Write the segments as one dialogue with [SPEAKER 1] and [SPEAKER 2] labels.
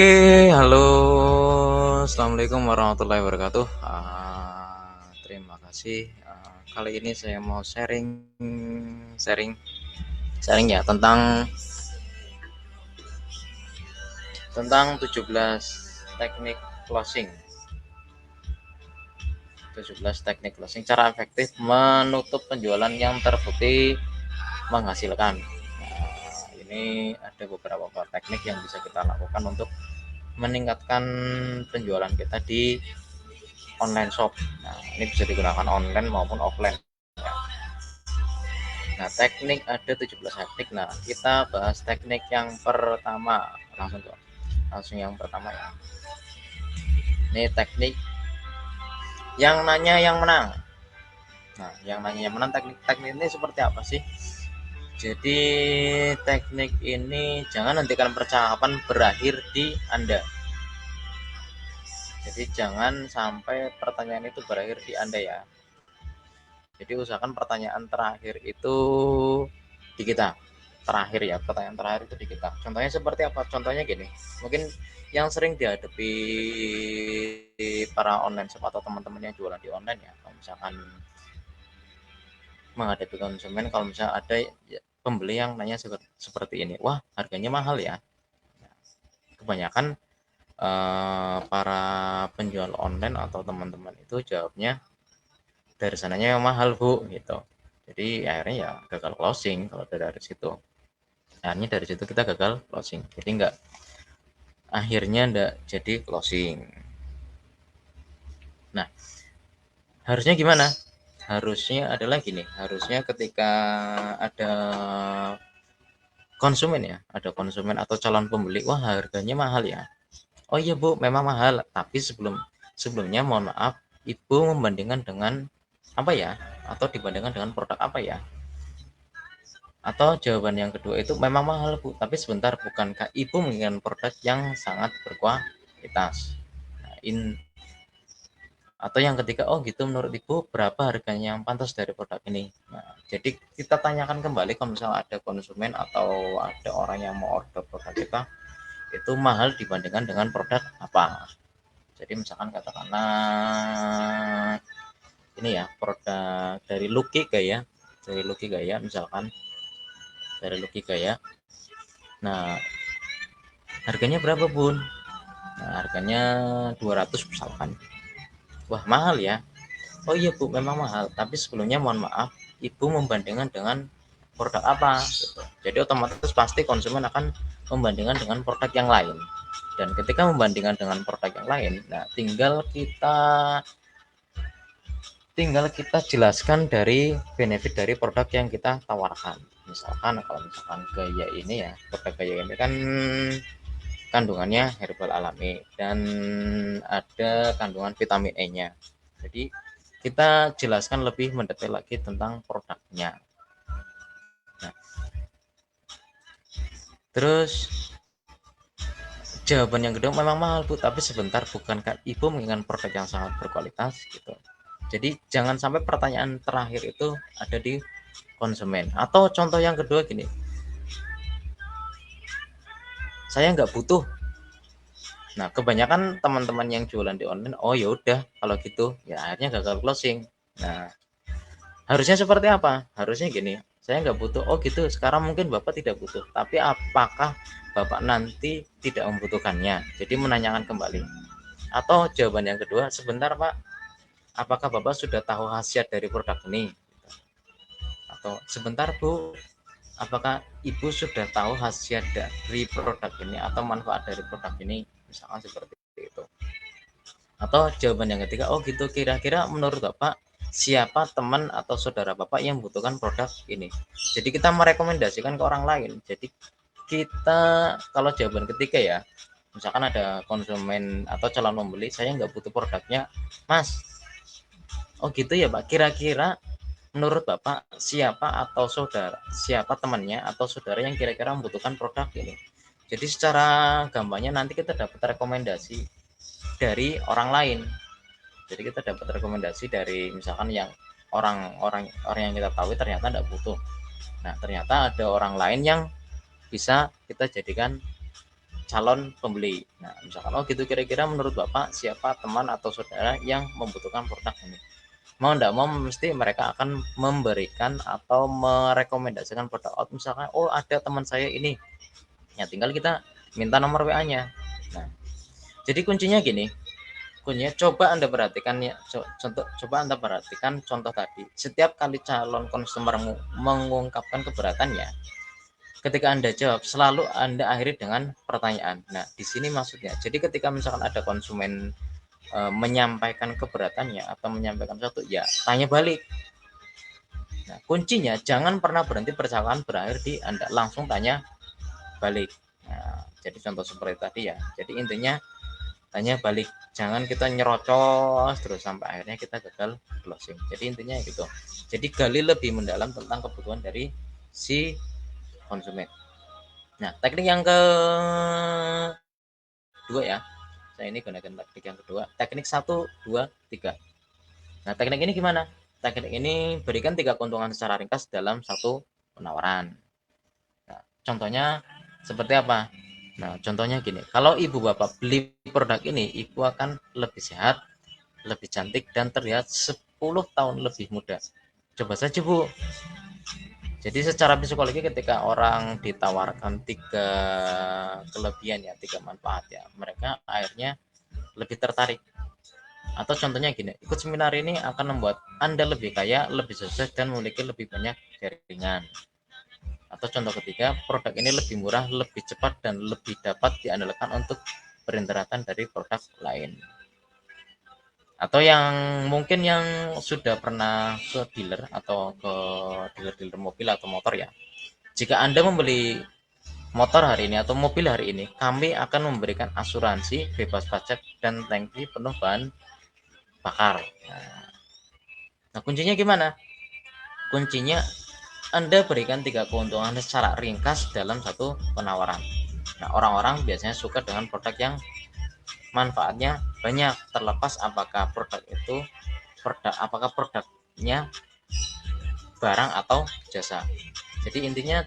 [SPEAKER 1] Oke, halo, assalamualaikum warahmatullahi wabarakatuh. Terima kasih. Kali ini saya mau sharing, sharing ya tentang 17 teknik closing. 17 teknik closing cara efektif menutup penjualan yang terbukti menghasilkan. Ini ada beberapa teknik yang bisa kita lakukan untuk meningkatkan penjualan kita di online shop. Nah, ini bisa digunakan online maupun offline. Nah, teknik ada 17 teknik. Nah, kita bahas teknik yang pertama. Langsung yang pertama ya. Ini teknik yang nanya yang menang. Nah, yang nanya yang menang, teknik ini seperti apa sih? Jadi teknik ini jangan hentikan percakapan berakhir di Anda. Jadi jangan sampai pertanyaan itu berakhir di Anda ya. Jadi usahakan pertanyaan terakhir itu di kita. Terakhir ya, pertanyaan terakhir itu di kita. Contohnya seperti apa? Contohnya gini, mungkin yang sering dihadapi para online shop atau teman-teman yang jualan di online ya, kalau misalkan menghadapi konsumen, kalau misalnya ada pembeli yang nanya seperti ini, wah harganya mahal ya. Kebanyakan para penjual online atau teman-teman itu jawabnya dari sananya yang mahal bu gitu. Jadi akhirnya ya gagal closing kalau dari situ. Akhirnya dari situ kita gagal closing. Jadi akhirnya enggak jadi closing. Nah, harusnya gimana? Harusnya adalah gini, harusnya ketika ada konsumen ya, ada konsumen atau calon pembeli, wah harganya mahal ya. Oh iya bu, memang mahal, tapi sebelumnya mohon maaf, ibu membandingkan dengan apa ya? Atau dibandingkan dengan produk apa ya? Atau jawaban yang kedua itu memang mahal bu, tapi sebentar, bukankah ibu menginginkan produk yang sangat berkualitas? Nah, atau yang ketiga, oh gitu menurut ibu berapa harganya yang pantas dari produk ini? Nah, jadi kita tanyakan kembali kalau misalnya ada konsumen atau ada orang yang mau order produk kita, itu mahal dibandingkan dengan produk apa. Jadi misalkan katakanlah ini ya, produk dari Lucky Gaya misalkan, dari Lucky Gaya. Nah, harganya berapa bun? Nah, harganya 200 misalkan. Wah mahal ya. Oh iya bu, memang mahal, tapi sebelumnya mohon maaf, ibu membandingkan dengan produk apa gitu. Jadi otomatis pasti konsumen akan membandingkan dengan produk yang lain. Dan ketika membandingkan dengan produk yang lain, nah tinggal kita jelaskan dari benefit dari produk yang kita tawarkan. Misalkan kalau misalkan gaya ini ya, produk gaya ini kan kandungannya herbal alami dan ada kandungan vitamin E-nya. Jadi kita jelaskan lebih mendetail lagi tentang produknya. Nah, terus jawaban yang kedua, memang mahal bu, tapi sebentar, bukankah ibu menginginkan produk yang sangat berkualitas gitu. Jadi jangan sampai pertanyaan terakhir itu ada di konsumen. Atau contoh yang kedua gini, saya nggak butuh. Nah, kebanyakan teman-teman yang jualan di online, oh ya udah kalau gitu, ya akhirnya gagal closing. Nah, harusnya seperti apa? Harusnya gini, saya nggak butuh. Oh gitu, sekarang mungkin Bapak tidak butuh. Tapi apakah Bapak nanti tidak membutuhkannya? Jadi menanyakan kembali. Atau jawaban yang kedua, sebentar Pak, apakah Bapak sudah tahu khasiat dari produk ini? Atau sebentar Bu, apakah Ibu sudah tahu khasiat dari produk ini atau manfaat dari produk ini? Misalkan seperti itu. Atau jawaban yang ketiga, oh gitu, kira-kira menurut Bapak siapa teman atau saudara Bapak yang membutuhkan produk ini? Jadi kita merekomendasikan ke orang lain. Jadi kita, kalau jawaban ketiga ya, misalkan ada konsumen atau calon pembeli, saya nggak butuh produknya Mas. Oh gitu ya Pak, kira-kira menurut Bapak siapa temannya atau saudara yang kira-kira membutuhkan produk ini? Jadi secara gampangnya nanti kita dapat rekomendasi dari orang lain. Jadi kita dapat rekomendasi dari misalkan yang orang yang kita tahu ternyata tidak butuh. Nah, ternyata ada orang lain yang bisa kita jadikan calon pembeli. Nah, misalkan, oh gitu, kira-kira menurut Bapak siapa teman atau saudara yang membutuhkan produk ini? Mau enggak mau mesti mereka akan memberikan atau merekomendasikan produk out, misalkan, oh ada teman saya ini, ya tinggal kita minta nomor WA-nya. Nah, jadi kuncinya gini, kuncinya coba Anda perhatikan ya, coba Anda perhatikan contoh tadi. Setiap kali calon konsumer mengungkapkan keberatannya, ketika Anda jawab, selalu Anda akhiri dengan pertanyaan. Nah, di sini maksudnya, jadi ketika misalkan ada konsumen menyampaikan keberatannya atau menyampaikan sesuatu, ya tanya balik. Nah, kuncinya jangan pernah berhenti percakapan berakhir di Anda langsung tanya balik. Nah, jadi contoh seperti tadi ya. Jadi intinya tanya balik, jangan kita nyerocos terus sampai akhirnya kita gagal closing. Jadi intinya gitu. Jadi gali lebih mendalam tentang kebutuhan dari si konsumen. Nah, teknik yang kedua ya, saya ini gunakan teknik yang kedua, teknik 1, 2, 3. Nah, teknik ini gimana? Teknik ini berikan 3 keuntungan secara ringkas dalam satu penawaran. Nah, contohnya seperti apa? Nah, contohnya gini, kalau ibu bapak beli produk ini, ibu akan lebih sehat, lebih cantik, dan terlihat 10 tahun lebih muda. Coba saja Bu. Jadi secara psikologi ketika orang ditawarkan 3 kelebihan ya, 3 manfaat ya, mereka akhirnya lebih tertarik. Atau contohnya gini, ikut seminar ini akan membuat Anda lebih kaya, lebih sukses, dan memiliki lebih banyak jaringan. Atau contoh ketiga, produk ini lebih murah, lebih cepat, dan lebih dapat diandalkan untuk berinteraksi dari produk lain. Atau yang mungkin yang sudah pernah ke dealer atau ke dealer-dealer mobil atau motor ya. Jika Anda membeli motor hari ini atau mobil hari ini, kami akan memberikan asuransi bebas pajak dan tangki penuh bahan bakar. Nah, kuncinya gimana? Kuncinya Anda berikan 3 keuntungan secara ringkas dalam satu penawaran. Nah, orang-orang biasanya suka dengan produk yang manfaatnya banyak, terlepas apakah produknya barang atau jasa. Jadi intinya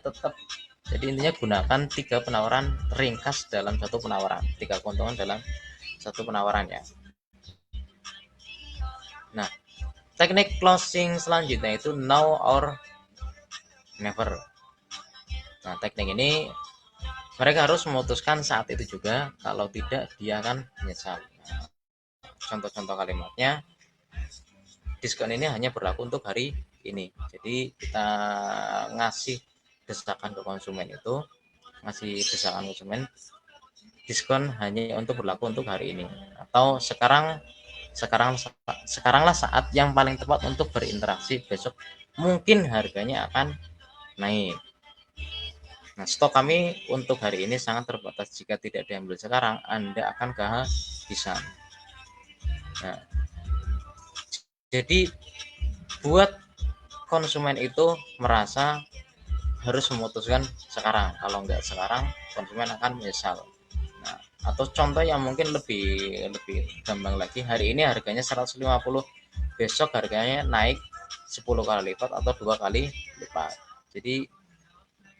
[SPEAKER 1] gunakan 3 penawaran ringkas dalam satu penawaran, 3 keuntungan dalam satu penawaran ya. Nah, teknik closing selanjutnya itu now or never. Nah, teknik ini mereka harus memutuskan saat itu juga, kalau tidak dia akan menyesal. Nah, contoh-contoh kalimatnya, diskon ini hanya berlaku untuk hari ini. Jadi kita ngasih desakan ke konsumen itu, diskon hanya untuk berlaku untuk hari ini, atau sekaranglah saat yang paling tepat untuk berinteraksi, besok mungkin harganya akan naik. Nah, stok kami untuk hari ini sangat terbatas, jika tidak diambil sekarang Anda akan kehabisan. Nah, jadi buat konsumen itu merasa harus memutuskan sekarang, kalau enggak sekarang konsumen akan menyesal. Nah, atau contoh yang mungkin lebih gampang lagi, hari ini harganya 150, besok harganya naik 10 kali lipat atau 2 kali lipat. Jadi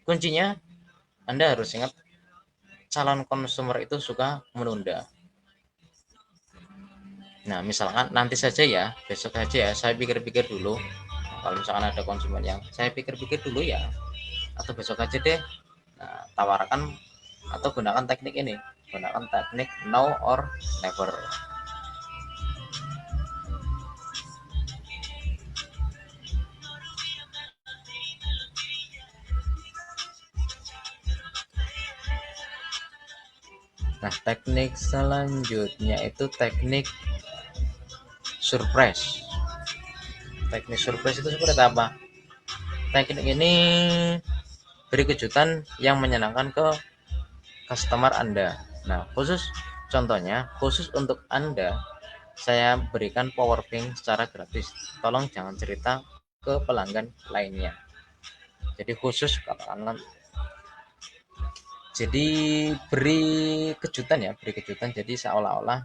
[SPEAKER 1] kuncinya Anda harus ingat, calon konsumer itu suka menunda. Nah, misalkan nanti saja ya, besok aja ya, saya pikir-pikir dulu. Nah, kalau misalkan ada konsumen yang saya pikir-pikir dulu ya, atau besok aja deh. Nah, tawarkan atau gunakan teknik ini, gunakan teknik now or never. Nah, teknik selanjutnya itu teknik surprise. Teknik surprise itu seperti apa? Teknik ini beri kejutan yang menyenangkan ke customer Anda. Nah, khusus untuk Anda, saya berikan power bank secara gratis. Tolong jangan cerita ke pelanggan lainnya. Jadi khusus katakanlah, jadi beri kejutan ya, beri kejutan. Jadi seolah-olah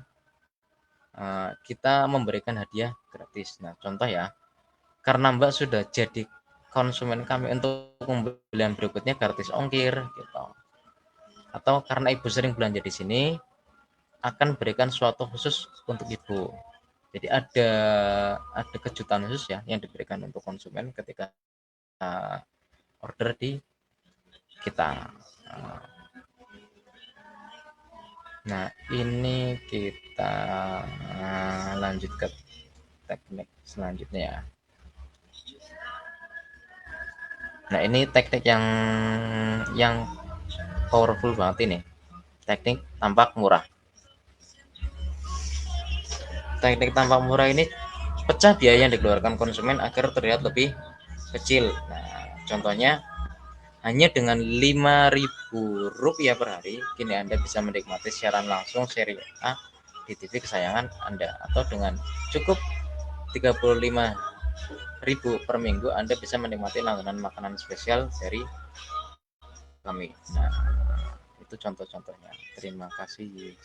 [SPEAKER 1] kita memberikan hadiah gratis. Nah, contoh ya, karena Mbak sudah jadi konsumen kami, untuk pembelian berikutnya gratis ongkir gitu. atau karena ibu sering belanja di sini akan berikan suatu khusus untuk ibu. Jadi ada kejutan khusus ya yang diberikan untuk konsumen ketika order di kita. Nah, ini kita lanjut ke teknik selanjutnya ya. Nah, ini teknik yang powerful banget ini. Teknik tampak murah. Teknik tampak murah ini pecah biaya yang dikeluarkan konsumen agar terlihat lebih kecil. Nah, contohnya hanya dengan Rp5.000 per hari, kini Anda bisa menikmati siaran langsung seri A di TV kesayangan Anda, atau dengan cukup Rp35.000 per minggu Anda bisa menikmati langganan makanan spesial dari kami. Nah, itu contoh-contohnya. Terima kasih.